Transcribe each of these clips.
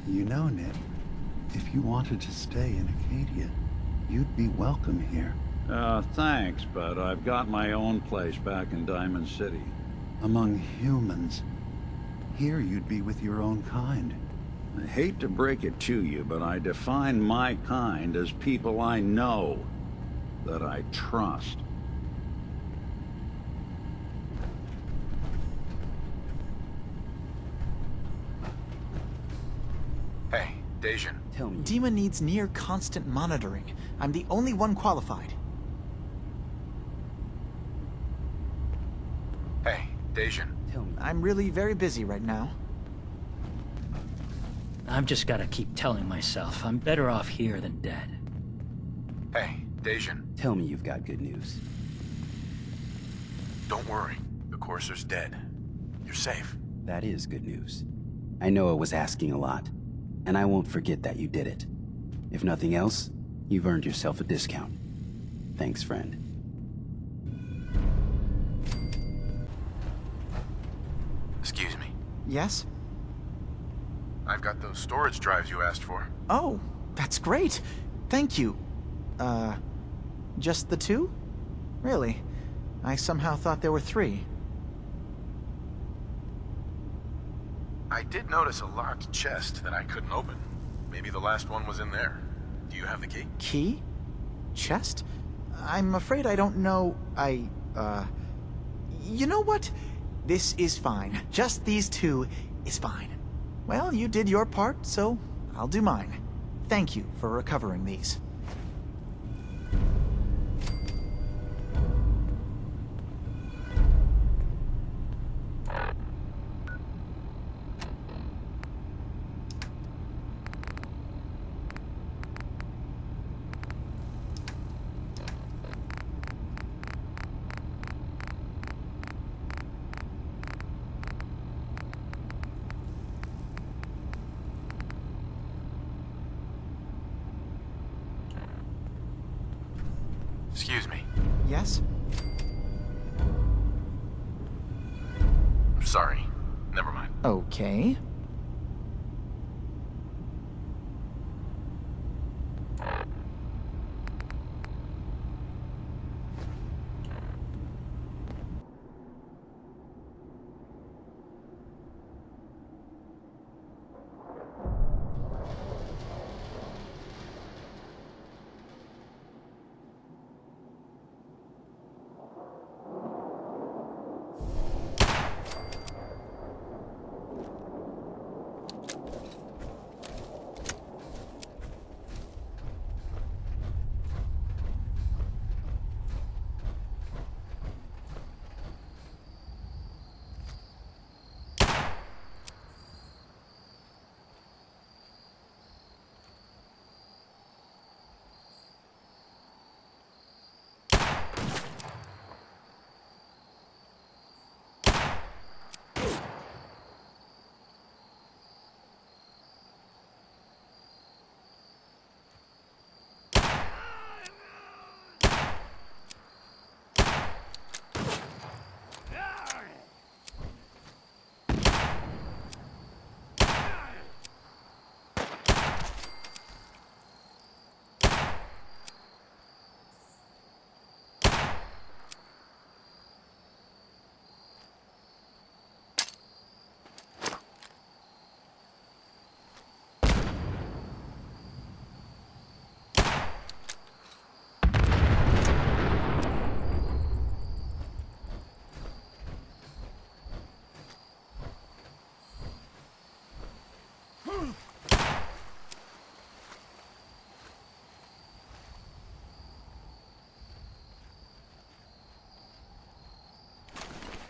You know, Nip, if you wanted to stay in Acadia, you'd be welcome here. Thanks, but I've got my own place back in Diamond City. Among humans. Here you'd be with your own kind. I hate to break it to you, but I define my kind as people I know, that I trust. Hey, Dejan. Tell me. Dima needs near constant monitoring. I'm the only one qualified. Hey, Dejan. Tell me. I'm really very busy right now. I've just gotta keep telling myself I'm better off here than dead. Hey, Dejan. Tell me you've got good news. Don't worry. The Courser's dead. You're safe. That is good news. I know it was asking a lot, and I won't forget that you did it. If nothing else, you've earned yourself a discount. Thanks, friend. Excuse me. Yes? I've got those storage drives you asked for. Oh, that's great. Thank you. Just the two? Really? I somehow thought there were three. I did notice a locked chest that I couldn't open. Maybe the last one was in there. Do you have the key? Key? Chest? I'm afraid I don't know. You know what? This is fine. Just these two is fine. Well, you did your part, so I'll do mine. Thank you for recovering these. Excuse me. Yes? I'm sorry. Never mind. Okay.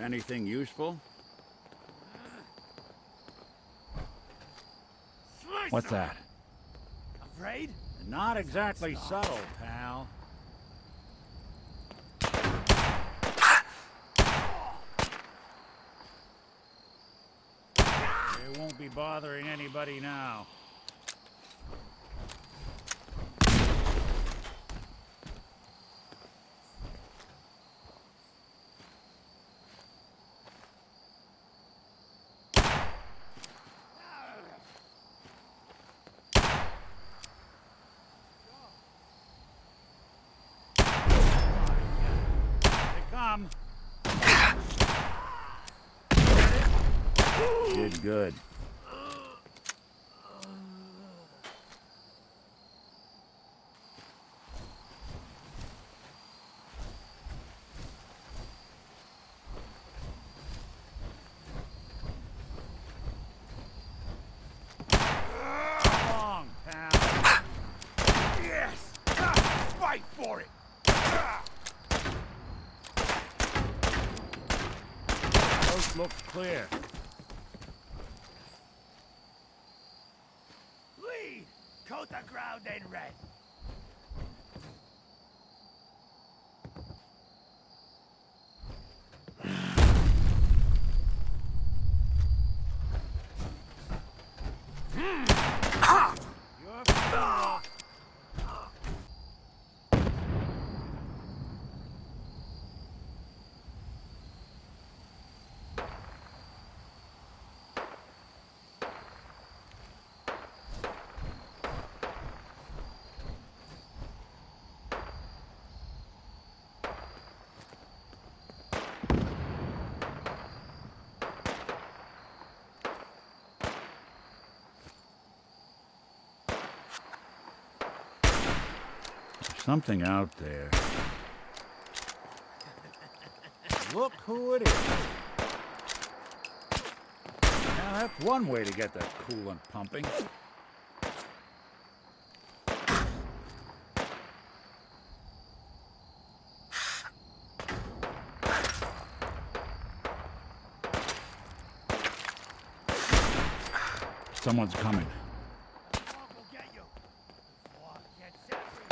Anything useful? What's that? Afraid? Not exactly subtle, pal. They won't be bothering anybody now. come. Did good. Long, pal. Yes! Fight for it! Coast looks clear. Lead! Coat the ground in red. Your funeral. There's something out there. Look who it is. Now that's one way to get the coolant pumping. Someone's coming. We'll get you. Before it gets everywhere.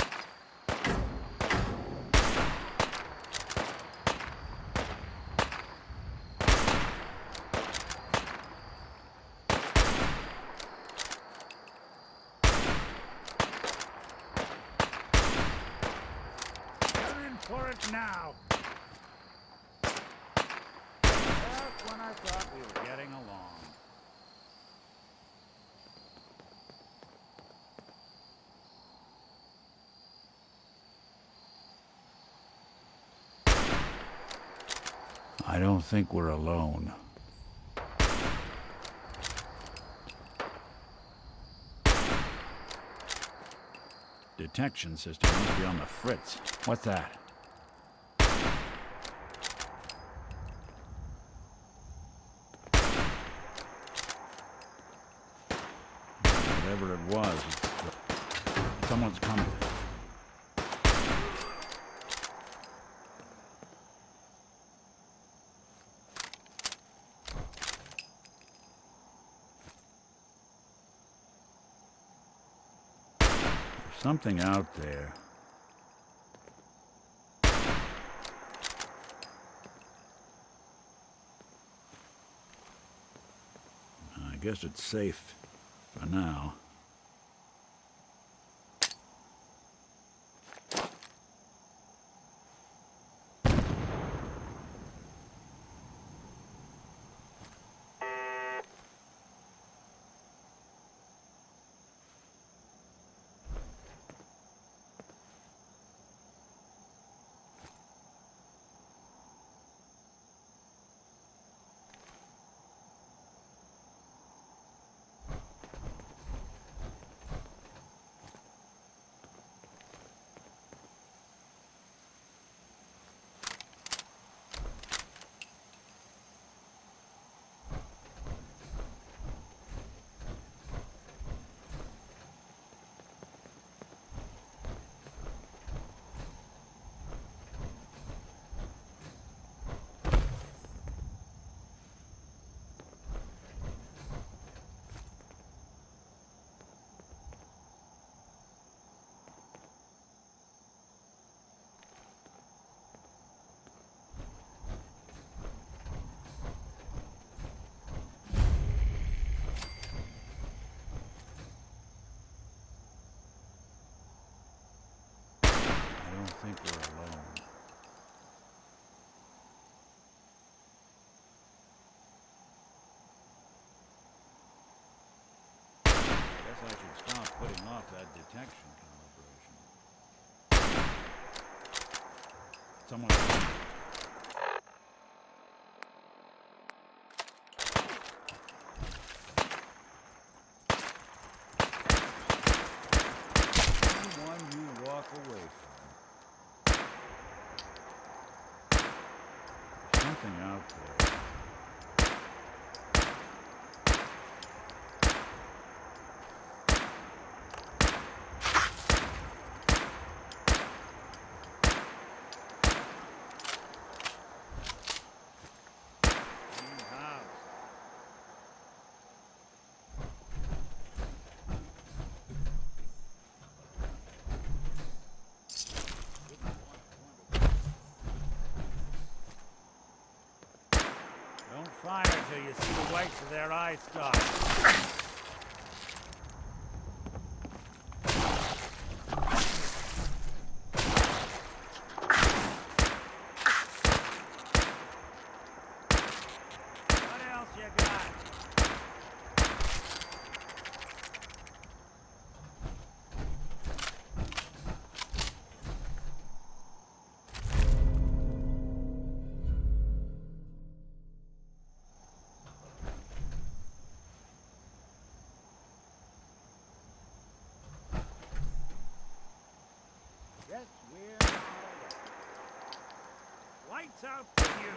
Get in for it now. That's when I thought we were getting along. I don't think we're alone. Detection system must be on the fritz. What's that? Whatever it was, someone's coming. Something out there. I guess it's safe for now. I think we're alone. Guess I should stop putting off that detection calibration. Someone's coming. nothing out there. House. Don't fire till you see the whites of their eye stalks. What else you got? Yes, we're not away. Lights out for you.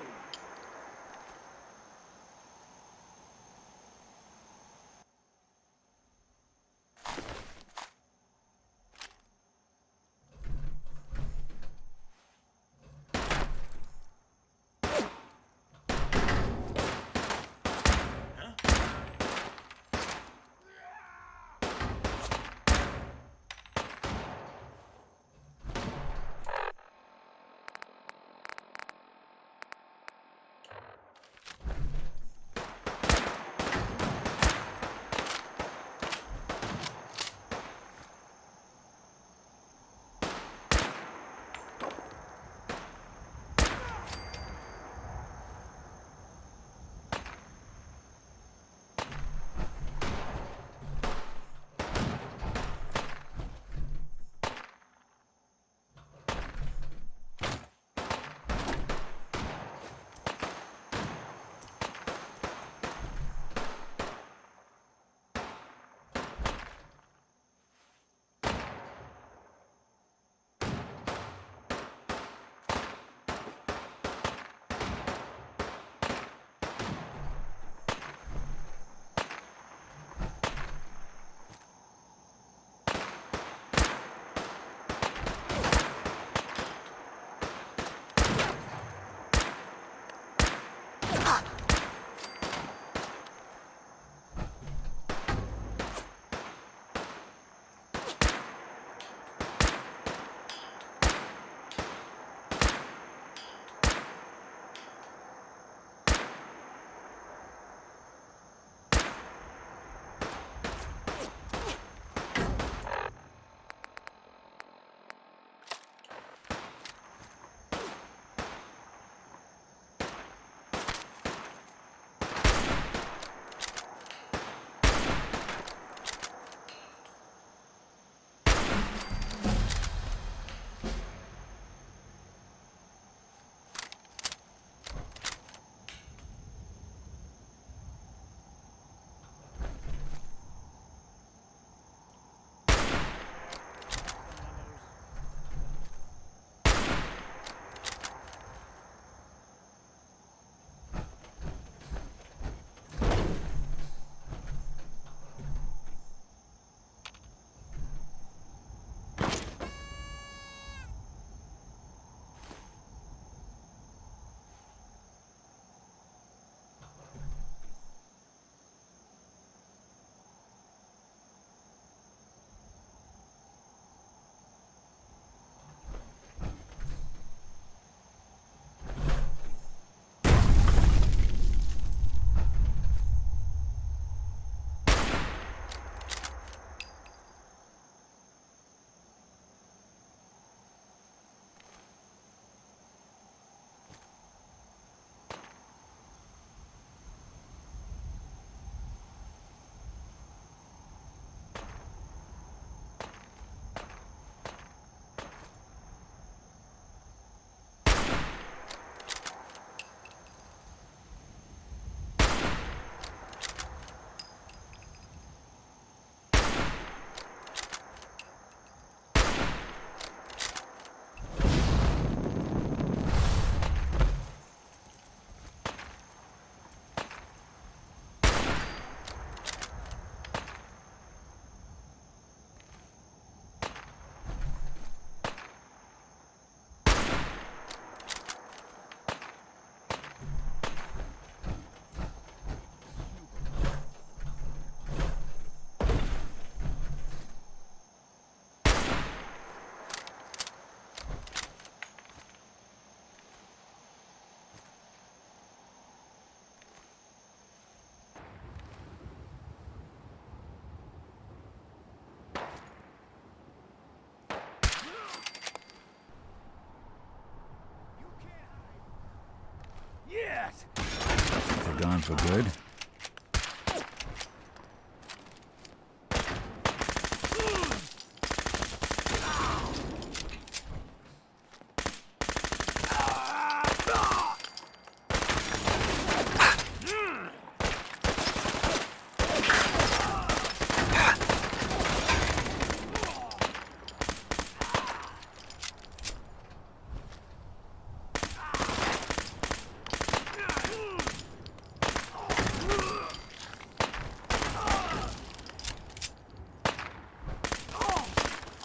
that? Since they're gone for good.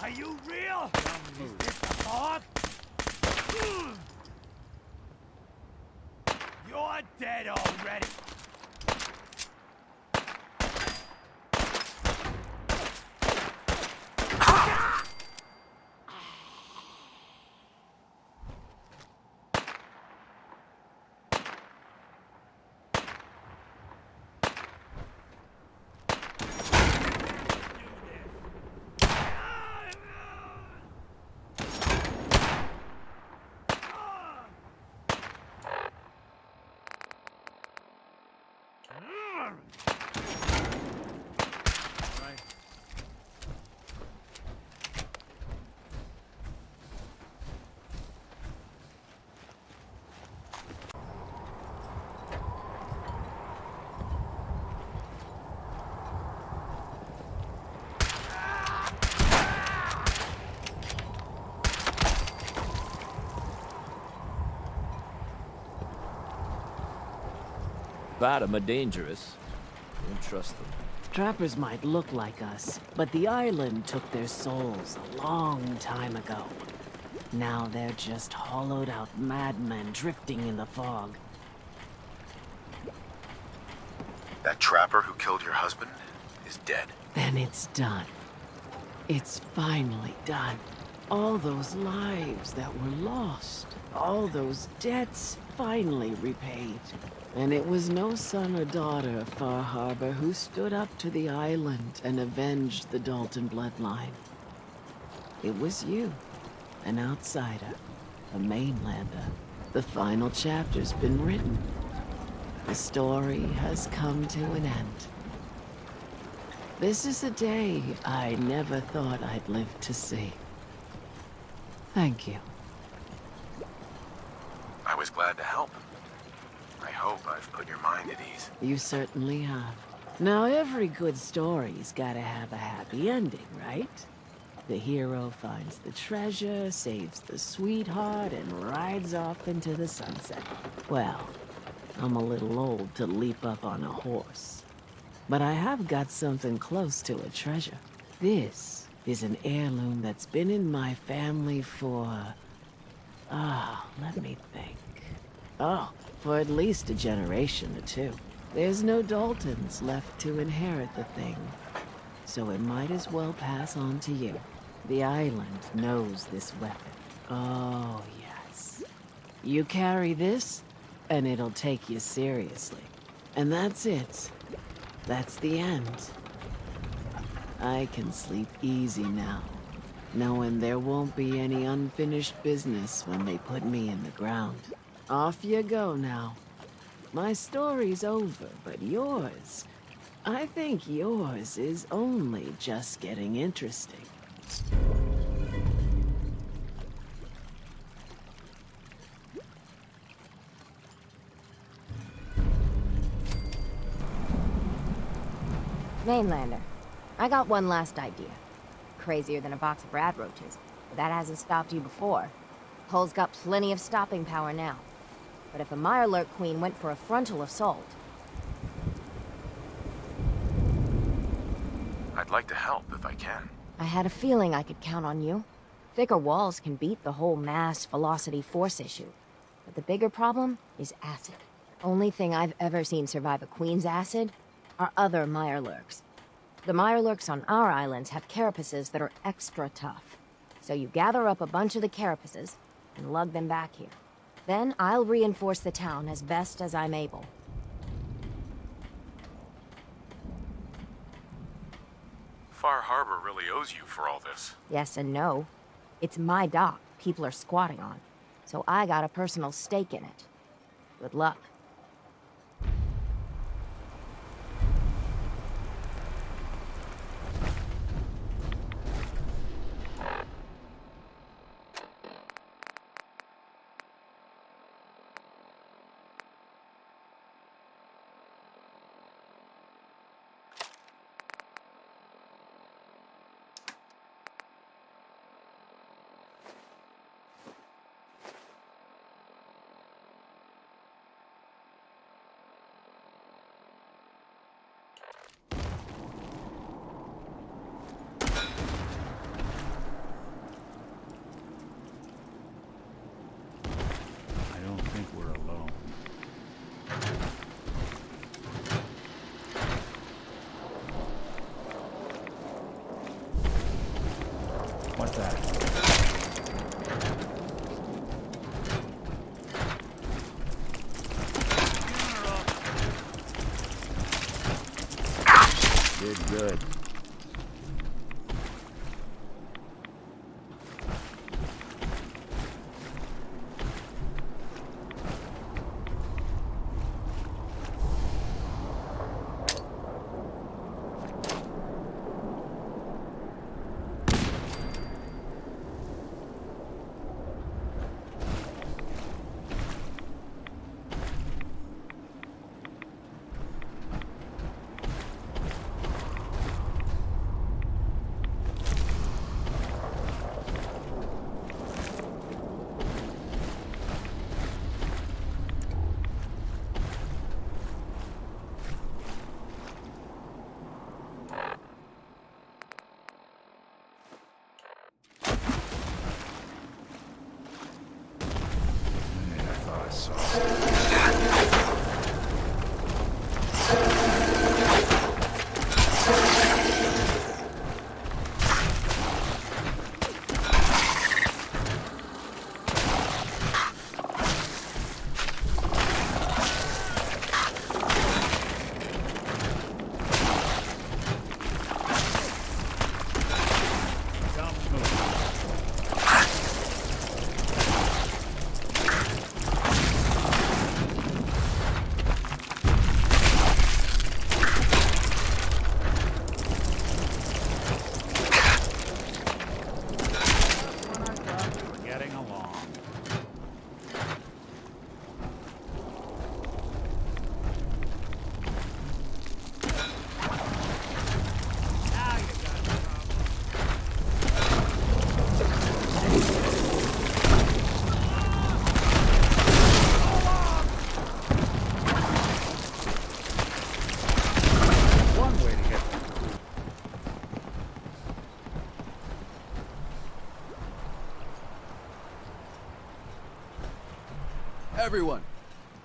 Are you real? Is this the fog? You're dead already. Fatima dangerous. Don't trust them. Trappers might look like us, but the island took their souls a long time ago. Now they're just hollowed out madmen drifting in the fog. That trapper who killed your husband is dead. Then it's done. It's finally done. All those lives that were lost, all those debts finally repaid. And it was no son or daughter of Far Harbor who stood up to the island and avenged the Dalton bloodline. It was you, an outsider, a mainlander. The final chapter's been written. The story has come to an end. This is a day I never thought I'd live to see. Thank you. I was glad to help. I hope I've put your mind at ease. You certainly have. Now, every good story's gotta have a happy ending, right? The hero finds the treasure, saves the sweetheart, and rides off into the sunset. Well, I'm a little old to leap up on a horse. But I have got something close to a treasure. This is an heirloom that's been in my family for... let me think. For at least a generation or two. There's no Daltons left to inherit the thing, so it might as well pass on to you. The island knows this weapon. Oh, yes. You carry this, and it'll take you seriously. And that's it. That's the end. I can sleep easy now, knowing there won't be any unfinished business when they put me in the ground. Off you go now. My story's over, but yours... I think yours is only just getting interesting. Mainlander, I got one last idea. Crazier than a box of rad roaches, but that hasn't stopped you before. Hull's got plenty of stopping power now. But if a Mirelurk Queen went for a frontal assault... I'd like to help if I can. I had a feeling I could count on you. Thicker walls can beat the whole mass velocity force issue. But the bigger problem is acid. Only thing I've ever seen survive a Queen's acid are other Mirelurks. The Mirelurks on our islands have carapaces that are extra tough. So you gather up a bunch of the carapaces and lug them back here. Then I'll reinforce the town as best as I'm able. Far Harbor really owes you for all this. Yes and no. It's my dock people are squatting on, so I got a personal stake in it. Good luck. did good.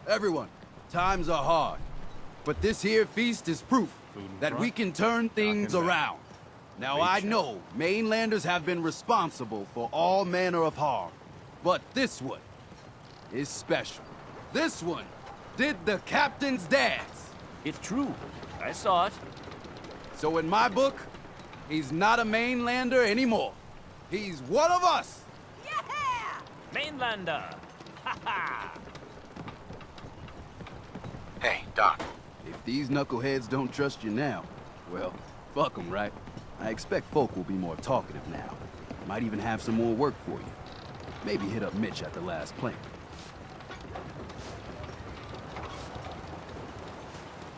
Everyone, times are hard. But this here feast is proof that we can turn things around. Now I know mainlanders have been responsible for all manner of harm. But this one is special. This one did the captain's dance. It's true. I saw it. So in my book, he's not a mainlander anymore. He's one of us. Yeah! Mainlander! Ha ha! Hey, Doc. If these knuckleheads don't trust you now, well, fuck them, right? I expect folk will be more talkative now. Might even have some more work for you. Maybe hit up Mitch at the last plank.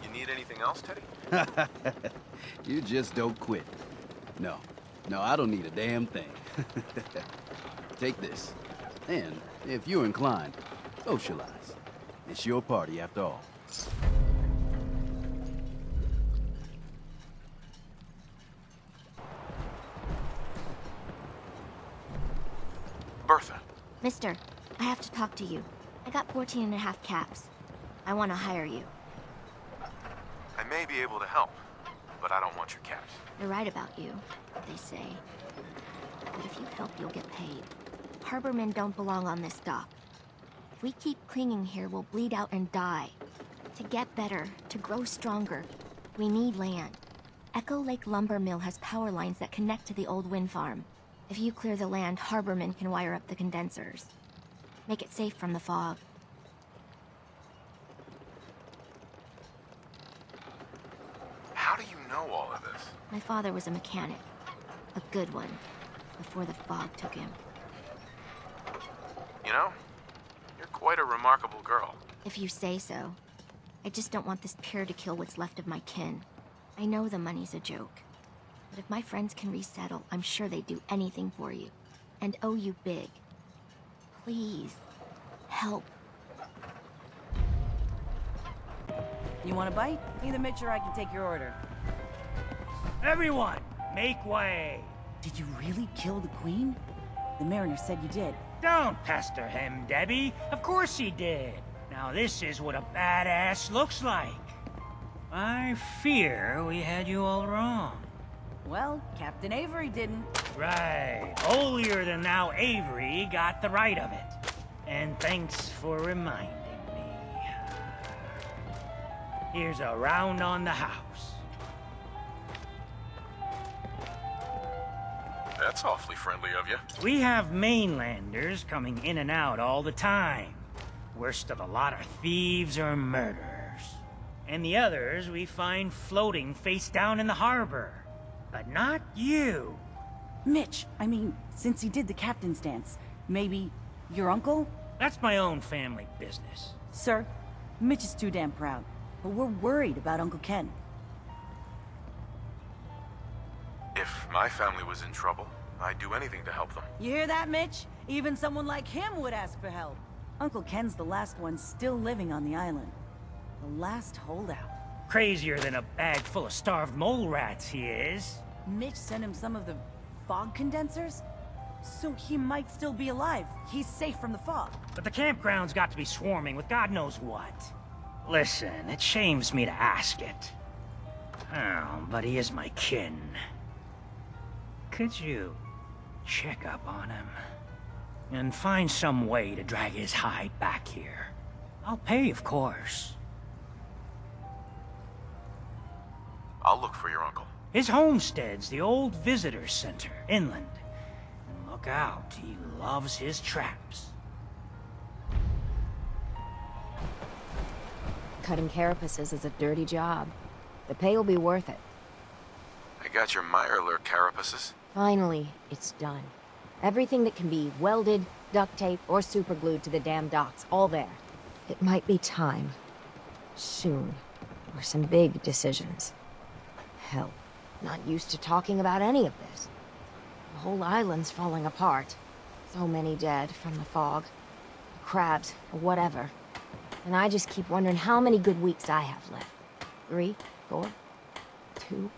You need anything else, Teddy? You just don't quit. No, I don't need a damn thing. Take this. And, if you're inclined, socialize. It's your party after all. Bertha. Mister, I have to talk to you. I got 14 and a half caps. I want to hire you. I may be able to help, but I don't want your caps. They're right about you, they say. But if you help, you'll get paid. Harbormen don't belong on this dock. If we keep clinging here, we'll bleed out and die. To get better, to grow stronger, we need land. Echo Lake Lumber Mill has power lines that connect to the old wind farm. If you clear the land, Harbormen can wire up the condensers. Make it safe from the fog. How do you know all of this? My father was a mechanic. A good one. Before the fog took him. You know, you're quite a remarkable girl. If you say so. I just don't want this pier to kill what's left of my kin. I know the money's a joke. But if my friends can resettle, I'm sure they'd do anything for you. And owe you big. Please. Help. You want a bite? Either Mitch or I can take your order. Everyone, make way. Did you really kill the queen? The mariner said you did. Don't pester him, Debbie. Of course he did. Now this is what a badass looks like. I fear we had you all wrong. Well, Captain Avery didn't. Right. Holier than thou Avery got the right of it. And thanks for reminding me. Here's a round on the house. That's awfully friendly of you. We have mainlanders coming in and out all the time. Worst of the lot are thieves or murderers. And the others we find floating face down in the harbor. But not you. Mitch, I mean, since he did the captain's dance, maybe your uncle? That's my own family business. Sir, Mitch is too damn proud, but we're worried about Uncle Ken. If my family was in trouble, I'd do anything to help them. You hear that, Mitch? Even someone like him would ask for help. Uncle Ken's the last one still living on the island. The last holdout. Crazier than a bag full of starved mole rats, he is. Mitch sent him some of the fog condensers? So he might still be alive. He's safe from the fog. But the campground's got to be swarming with God knows what. Listen, it shames me to ask it. Oh, but he is my kin. Could you check up on him? And find some way to drag his hide back here. I'll pay, of course. I'll look for your uncle. His homestead's the old visitor center, inland. And look out, he loves his traps. Cutting carapaces is a dirty job. The pay will be worth it. I got your Mirelurk carapaces. Finally, it's done. Everything that can be welded, duct taped, or superglued to the damn docks, all there. It might be time. Soon. For some big decisions. Hell, not used to talking about any of this. The whole island's falling apart. So many dead from the fog. Crabs, or whatever. And I just keep wondering how many good weeks I have left. 3, 4, 2...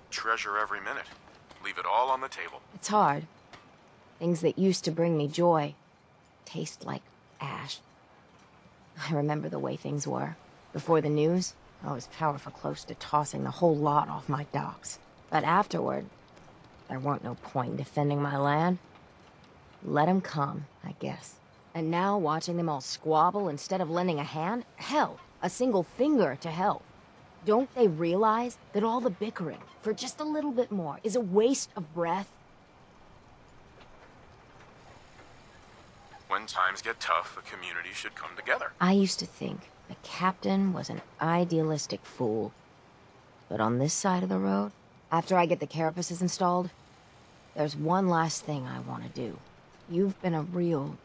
Treasure every minute. Leave it all on the table. It's hard. Things that used to bring me joy taste like ash. I remember the way things were. Before the news, I was powerful close to tossing the whole lot off my docks. But afterward, there weren't no point in defending my land. Let 'em come, I guess. And now watching them all squabble instead of lending a hand, hell, a single finger to help. Don't they realize that all the bickering, for just a little bit more, is a waste of breath? When times get tough, the community should come together. I used to think the captain was an idealistic fool. But on this side of the road, after I get the carapaces installed, there's one last thing I want to do. You've been a real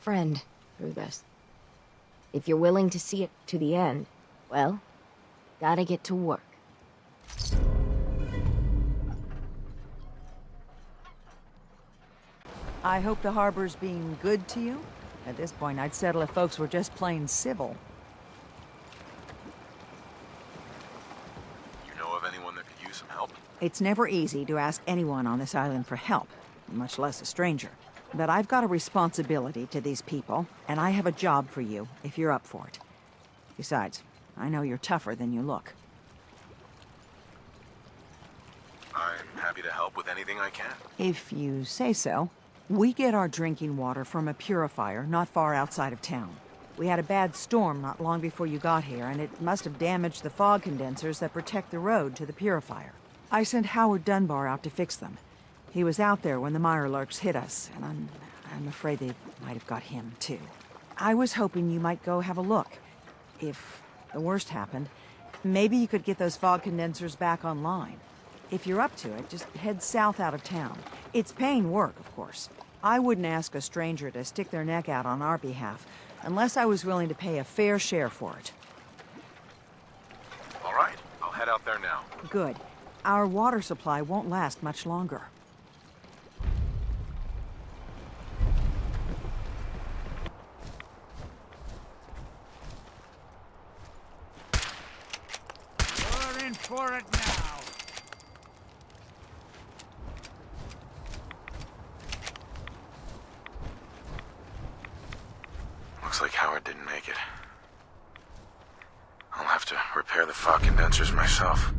friend through this. If you're willing to see it to the end, well... gotta get to work. I hope the Harbor's being good to you. At this point, I'd settle if folks were just plain civil. You know of anyone that could use some help? It's never easy to ask anyone on this island for help, much less a stranger. But I've got a responsibility to these people, and I have a job for you, if you're up for it. Besides, I know you're tougher than you look. I'm happy to help with anything I can. If you say so. We get our drinking water from a purifier not far outside of town. We had a bad storm not long before you got here, and it must have damaged the fog condensers that protect the road to the purifier. I sent Howard Dunbar out to fix them. He was out there when the Mirelurks hit us, and I'm afraid they might have got him, too. I was hoping you might go have a look. If the worst happened, maybe you could get those fog condensers back online. If you're up to it, just head south out of town. It's paying work, of course. I wouldn't ask a stranger to stick their neck out on our behalf, unless I was willing to pay a fair share for it. All right, I'll head out there now. Good. Our water supply won't last much longer. We're in for it now. Looks like Howard didn't make it. I'll have to repair the fog condensers myself.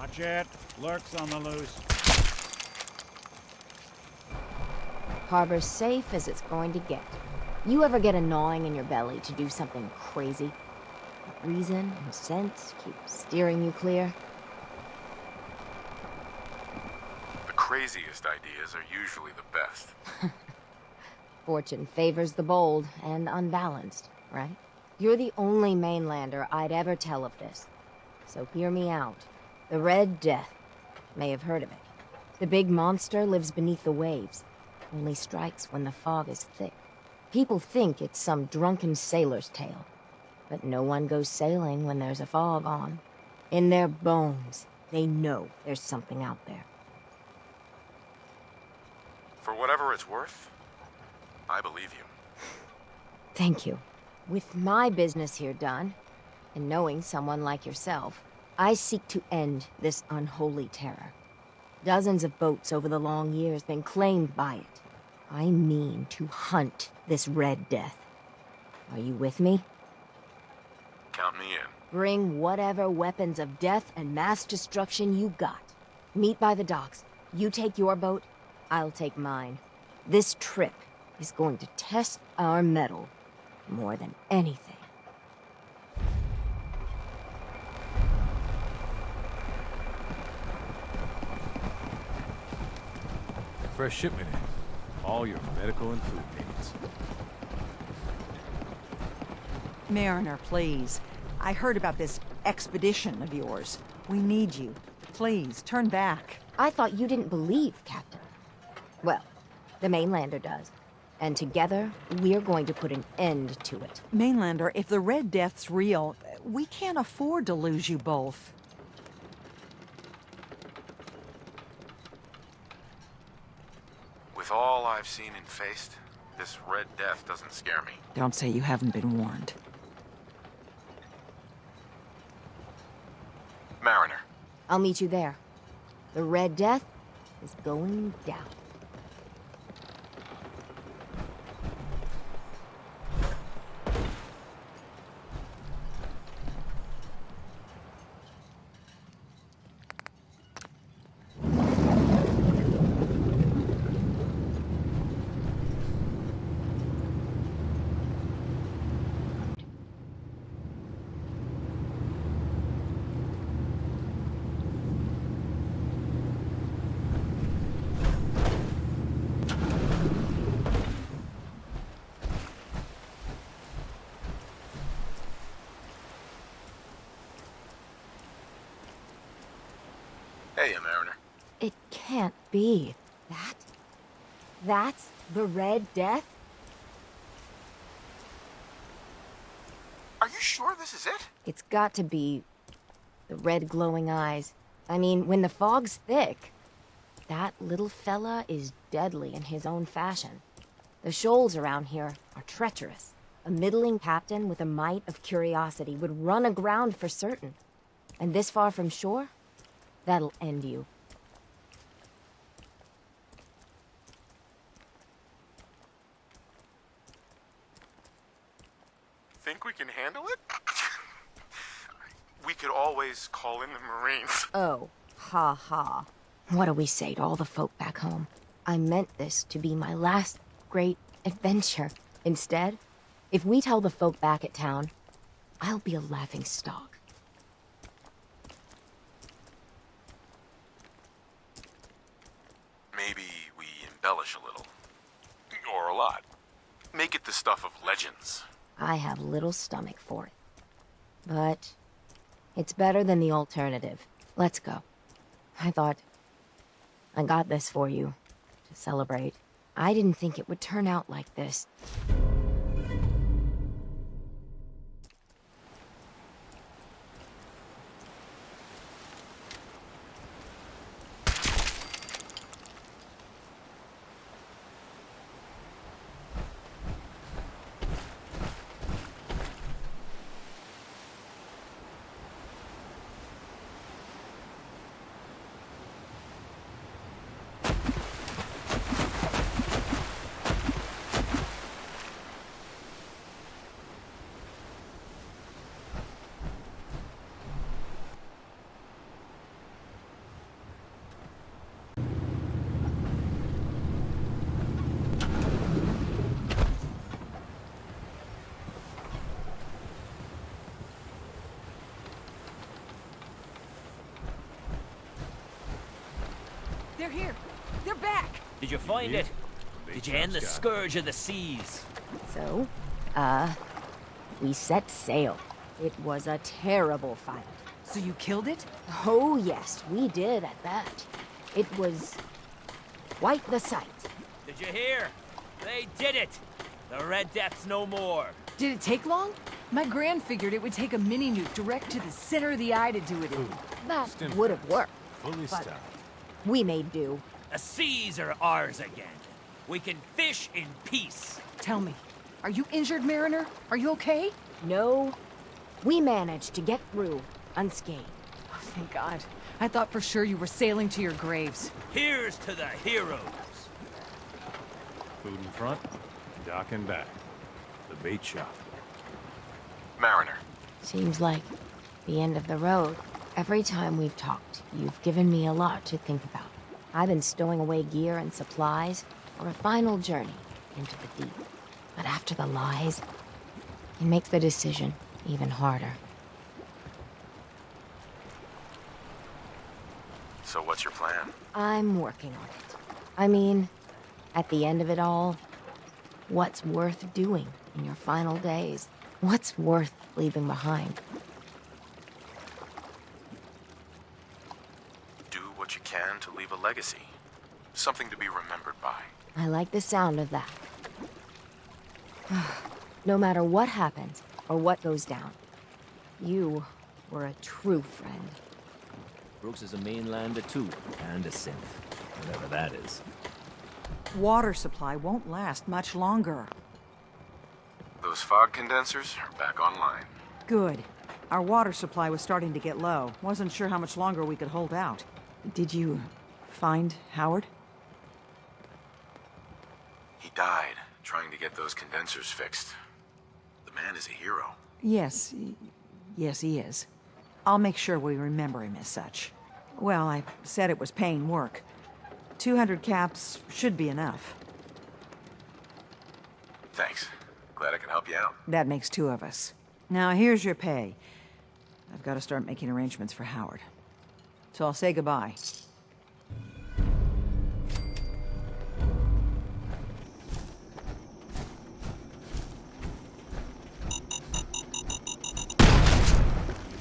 Watch it. Lurks on the loose. Harbor's safe as it's going to get. You ever get a gnawing in your belly to do something crazy? But reason and sense keep steering you clear? The craziest ideas are usually the best. Fortune favors the bold and unbalanced, right? You're the only mainlander I'd ever tell of this. So hear me out. The Red Death. May have heard of it. The big monster lives beneath the waves. Only strikes when the fog is thick. People think it's some drunken sailor's tale. But no one goes sailing when there's a fog on. In their bones, they know there's something out there. For whatever it's worth, I believe you. Thank you. With my business here done, and knowing someone like yourself, I seek to end this unholy terror. Dozens of boats over the long years been claimed by it. I mean to hunt this Red Death. Are you with me? Count me in. Bring whatever weapons of death and mass destruction you got. Meet by the docks. You take your boat, I'll take mine. This trip is going to test our mettle more than anything. Fresh shipment in. All your medical and food needs. Mariner, please. I heard about this expedition of yours. We need you. Please, turn back. I thought you didn't believe, Captain. Well, the mainlander does. And together, we're going to put an end to it. Mainlander, if the Red Death's real, we can't afford to lose you both. With all I've seen and faced, this Red Death doesn't scare me. Don't say you haven't been warned. Mariner. I'll meet you there. The Red Death is going down. Hey, Mariner. It can't be. That's the Red Death? Are you sure this is it? It's got to be the red glowing eyes. I mean, when the fog's thick, that little fella is deadly in his own fashion. The shoals around here are treacherous. A middling captain with a mite of curiosity would run aground for certain. And this far from shore, that'll end you. Think we can handle it? We could always call in the Marines. Oh, ha ha. What do we say to all the folk back home? I meant this to be my last great adventure. Instead, if we tell the folk back at town, I'll be a laughing stock. Maybe we embellish a little. Or a lot. Make it the stuff of legends. I have little stomach for it. But it's better than the alternative. Let's go. I thought I got this for you to celebrate. I didn't think it would turn out like this. They're here. They're back. Did you find it? Did you end the scourge of the seas? So, we set sail. It was a terrible fight. So you killed it? Oh yes, we did at that. It was quite the sight. Did you hear? They did it! The Red Death's no more. Did it take long? My Gran figured it would take a mini-nuke direct to the center of the eye to do it in. That would have worked. Fully But stocked. we made do. The seas are ours again. We can fish in peace. Tell me, are you injured, Mariner? Are you okay? No, we managed to get through unscathed. Oh, thank God. I thought for sure you were sailing to your graves. Here's to the heroes. Food in front, dock in back. The bait shop. Mariner. Seems like the end of the road. Every time we've talked, you've given me a lot to think about. I've been stowing away gear and supplies for a final journey into the deep. But after the lies, it makes the decision even harder. So what's your plan? I'm working on it. I mean, at the end of it all, what's worth doing in your final days? What's worth leaving behind? Do what you can to leave a legacy. Something to be remembered by. I like the sound of that. No matter what happens or what goes down, you were a true friend. Brooks is a mainlander too, and a synth. Whatever that is. Water supply won't last much longer. Those fog condensers are back online. Good. Our water supply was starting to get low. Wasn't sure how much longer we could hold out. Did you find Howard? He died trying to get those condensers fixed. The man is a hero. Yes. Yes, he is. I'll make sure we remember him as such. Well, I said it was paying work. 200 caps should be enough. Thanks. Glad I can help you out. That makes 2 of us. Now, here's your pay. I've got to start making arrangements for Howard. So I'll say goodbye.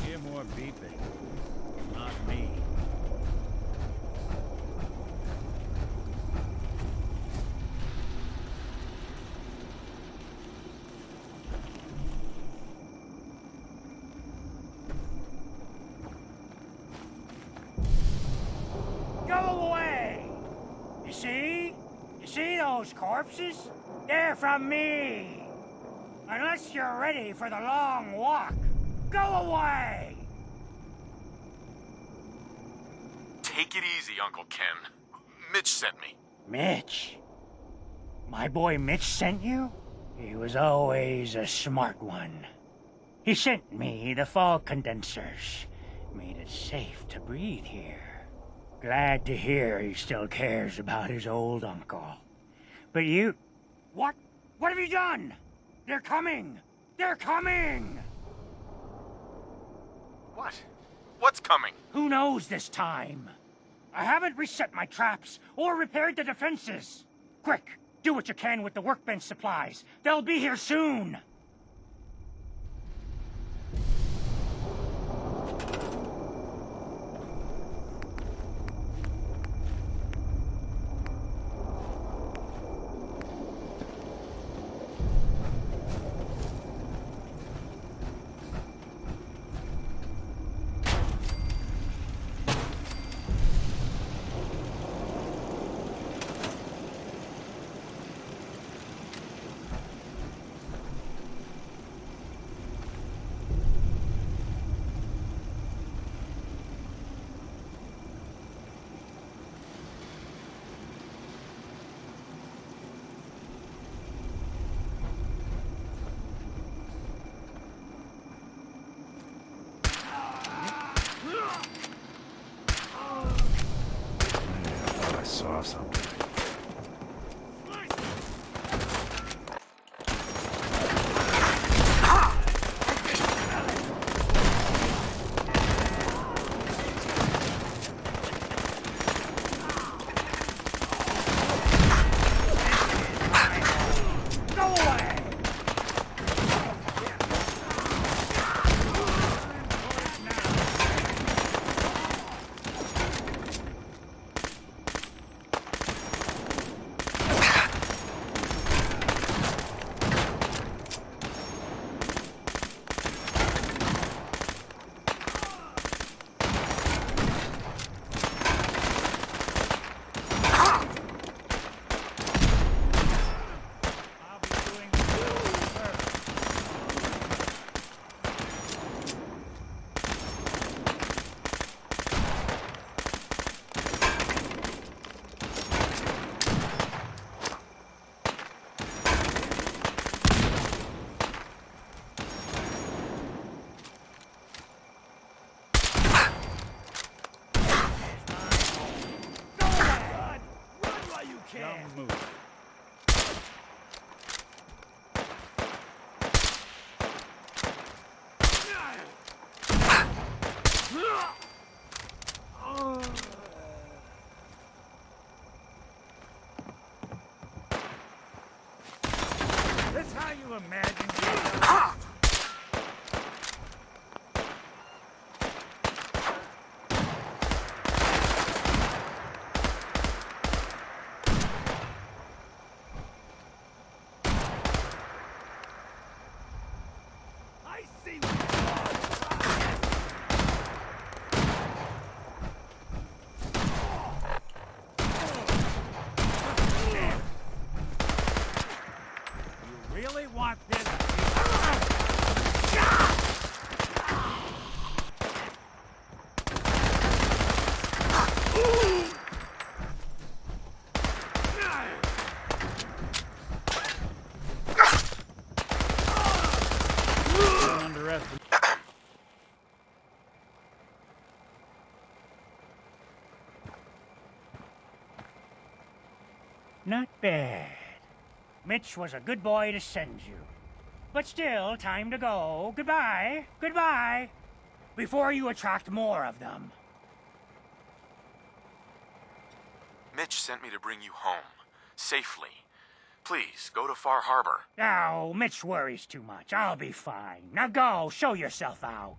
Hear more beeping. Not me. Go away! You see? You see those corpses? They're from me! Unless you're ready for the long walk, go away! Take it easy, Uncle Ken. Mitch sent me. Mitch? My boy Mitch sent you? He was always a smart one. He sent me the fog condensers. Made it safe to breathe here. Glad to hear he still cares about his old uncle. But you... What? What have you done? They're coming! They're coming! What? What's coming? Who knows this time? I haven't reset my traps or repaired the defenses. Quick, do what you can with the workbench supplies. They'll be here soon. I saw something. here. That's how you imagine yourself. I see what you really want this? Don't underestimate. Not bad. Mitch was a good boy to send you. But still, time to go. Goodbye. Goodbye. Before you attract more of them. Mitch sent me to bring you home. Safely. Please, go to Far Harbor. Oh, Mitch worries too much. I'll be fine. Now go, show yourself out.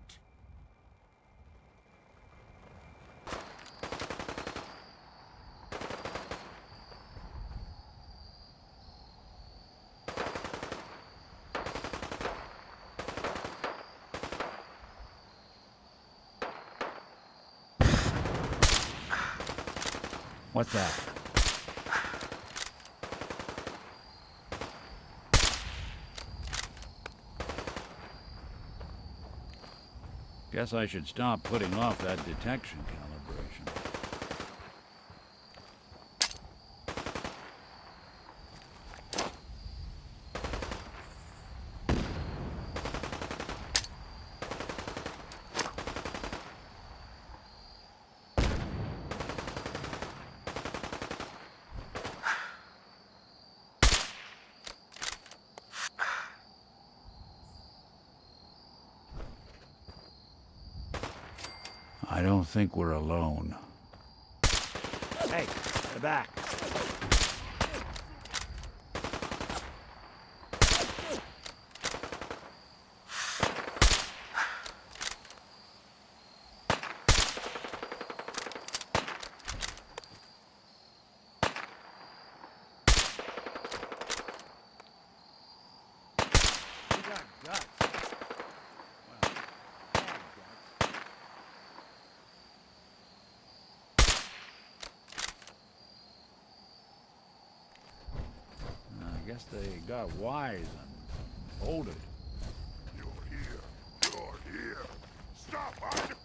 What's that? Guess I should stop putting off that detection calibration. I don't think we're alone. Hey, the back. You got guts. I guess they got wise and folded. You're here. You're here. Stop hiding.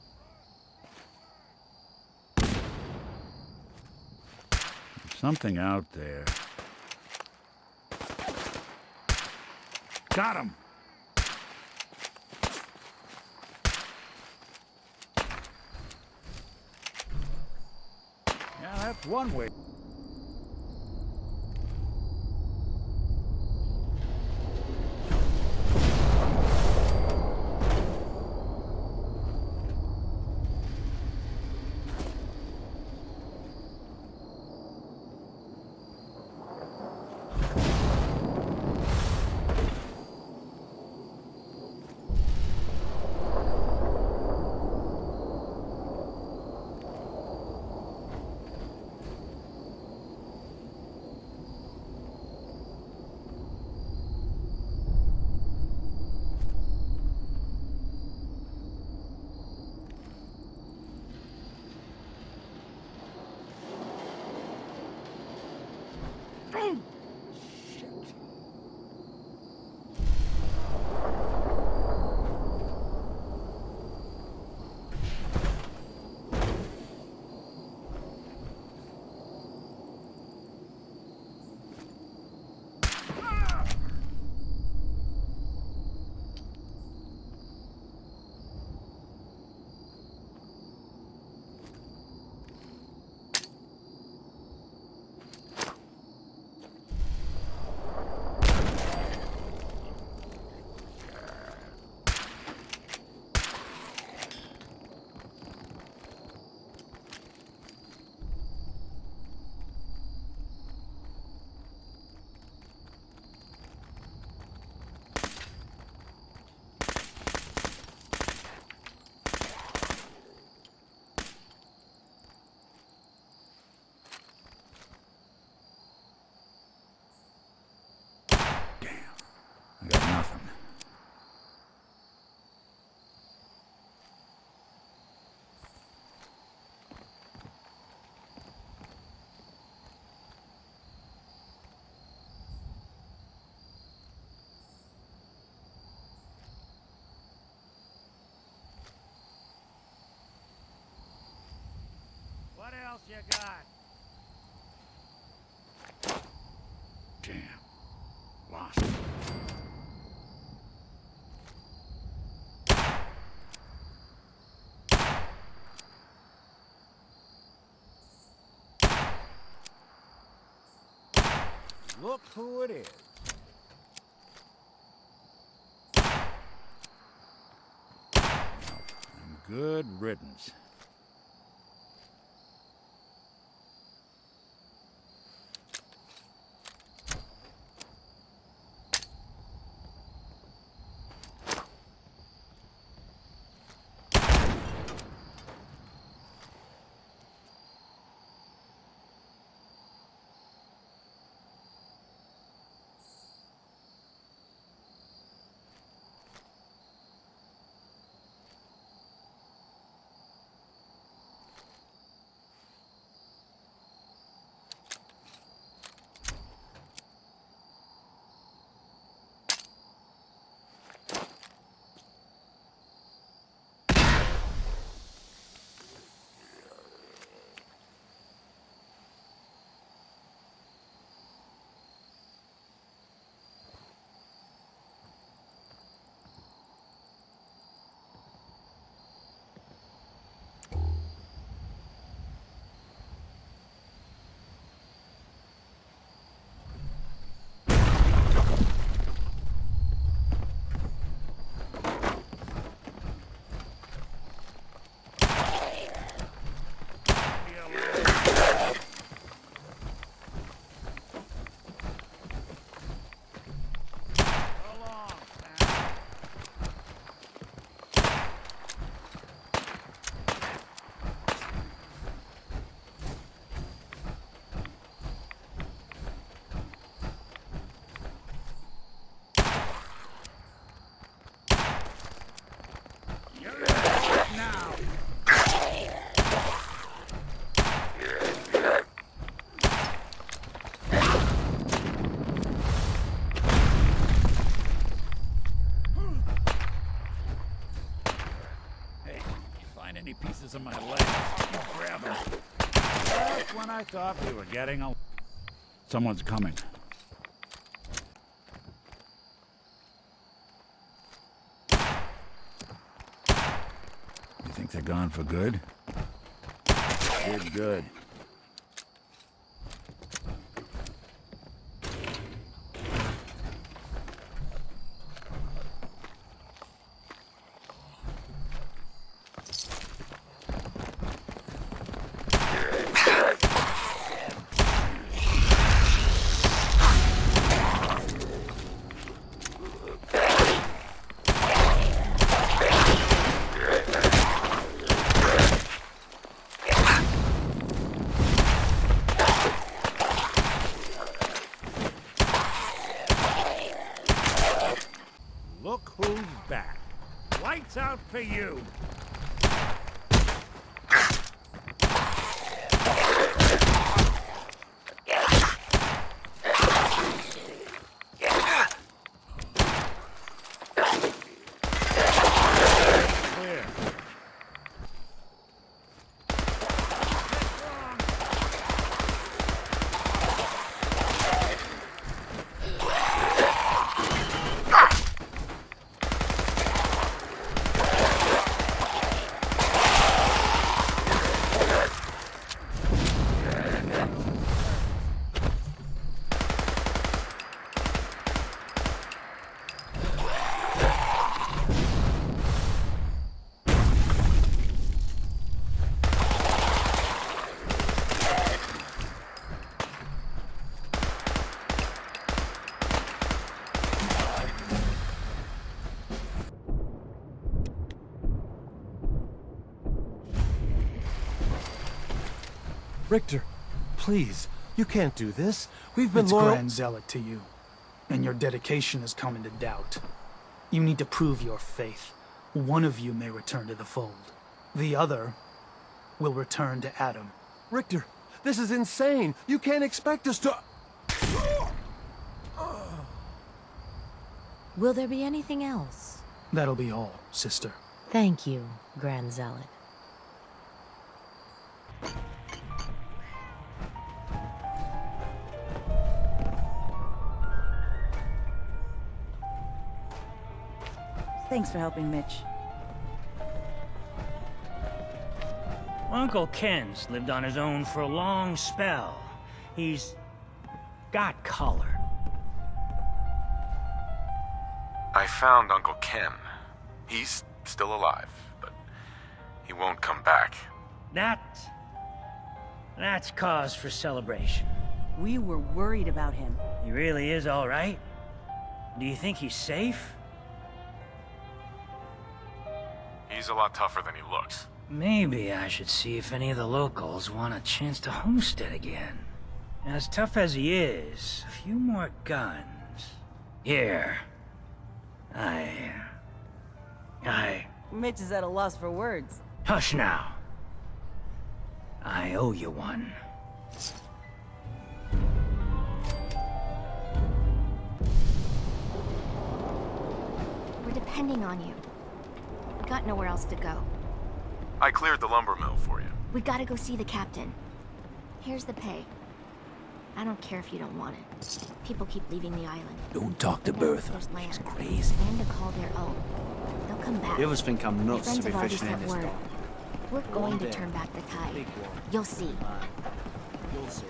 There's something out there. Got him! Yeah, that's one way. you got? Damn. Lost it. Look who it is. Good riddance. Any pieces of my legs, you grab them. Just when I thought we were getting a... Someone's coming. You think they're gone for good? Did good. Look who's back. Lights out for you. Clear. Richter, please, you can't do this. We've been It's loyal— Grand Zealot to you, and your dedication has come into doubt. You need to prove your faith. One of you may return to the fold. The other will return to Adam. Richter, this is insane. You can't expect us to— Will there be anything else? That'll be all, sister. Thank you, Grand Zealot. Thanks for helping, Mitch. Uncle Ken's lived on his own for a long spell. He's got color. I found Uncle Ken. He's still alive, but he won't come back. That's cause for celebration. We were worried about him. He really is all right? Do you think he's safe? He's a lot tougher than he looks. Maybe I should see if any of the locals want a chance to homestead again. As tough as he is, a few more guns. Here. Mitch is at a loss for words. Hush now. I owe you one. We're depending on you. We got nowhere else to go. I cleared the lumber mill for you. We gotta go see the captain. Here's the pay. I don't care if you don't want it. People keep leaving the island. Don't talk to Bertha. She's crazy. Land to call their own. They'll come back. The others think I'm My nuts friends to be have already fishing in sent this word. dock. We're going to day. turn back the tide. Big one. You'll see. You'll see.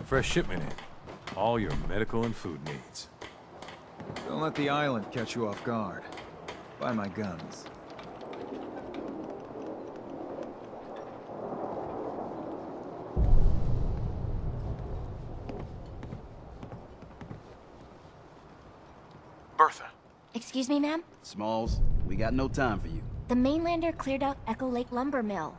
Fresh shipment in. All your medical and food needs. Don't let the island catch you off guard. Buy my guns. Bertha. Excuse me, ma'am? Smalls, we got no time for you. The mainlander cleared out Echo Lake Lumber Mill.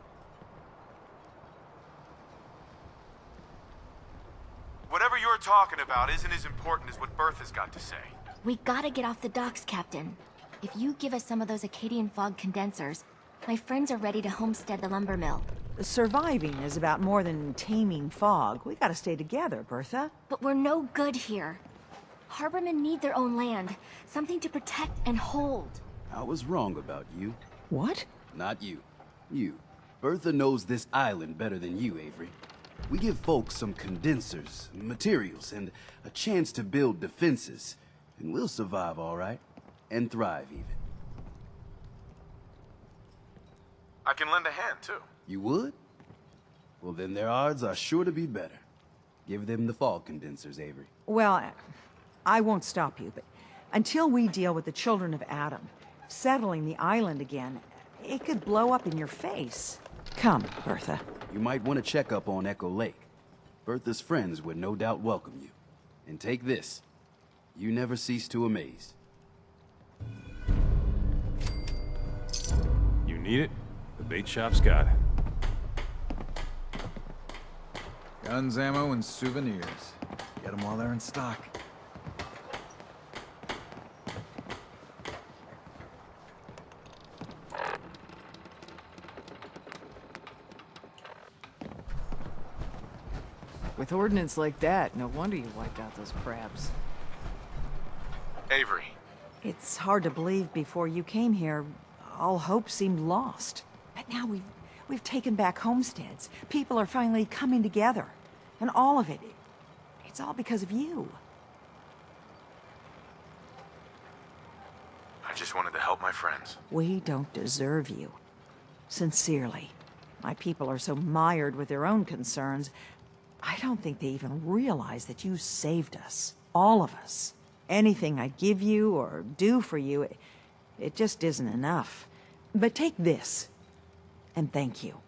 Whatever you're talking about isn't as important as what Bertha's got to say. We gotta get off the docks, Captain. If you give us some of those Acadian fog condensers, my friends are ready to homestead the lumber mill. Surviving is about more than taming fog. We gotta stay together, Bertha. But we're no good here. Harbormen need their own land, something to protect and hold. I was wrong about you. What? Not you. You. Bertha knows this island better than you, Avery. We give folks some condensers, materials, and a chance to build defenses, and we'll survive all right. And thrive, even. I can lend a hand, too. You would? Well, then their odds are sure to be better. Give them the fog condensers, Avery. Well, I won't stop you, but until we deal with the children of Adam, settling the island again, it could blow up in your face. Come, Bertha. You might want to check up on Echo Lake. Bertha's friends would no doubt welcome you. And take this. You never cease to amaze. You need it? The bait shop's got it. Guns, ammo, and souvenirs. Get them while they're in stock. With ordnance like that, no wonder you wiped out those crabs. Avery. It's hard to believe before you came here, all hope seemed lost. But now we've taken back homesteads. People are finally coming together. And all of it, it's all because of you. I just wanted to help my friends. We don't deserve you. Sincerely. My people are so mired with their own concerns, I don't think they even realize that you saved us. All of us. Anything I give you or do for you, it just isn't enough. But take this, and thank you.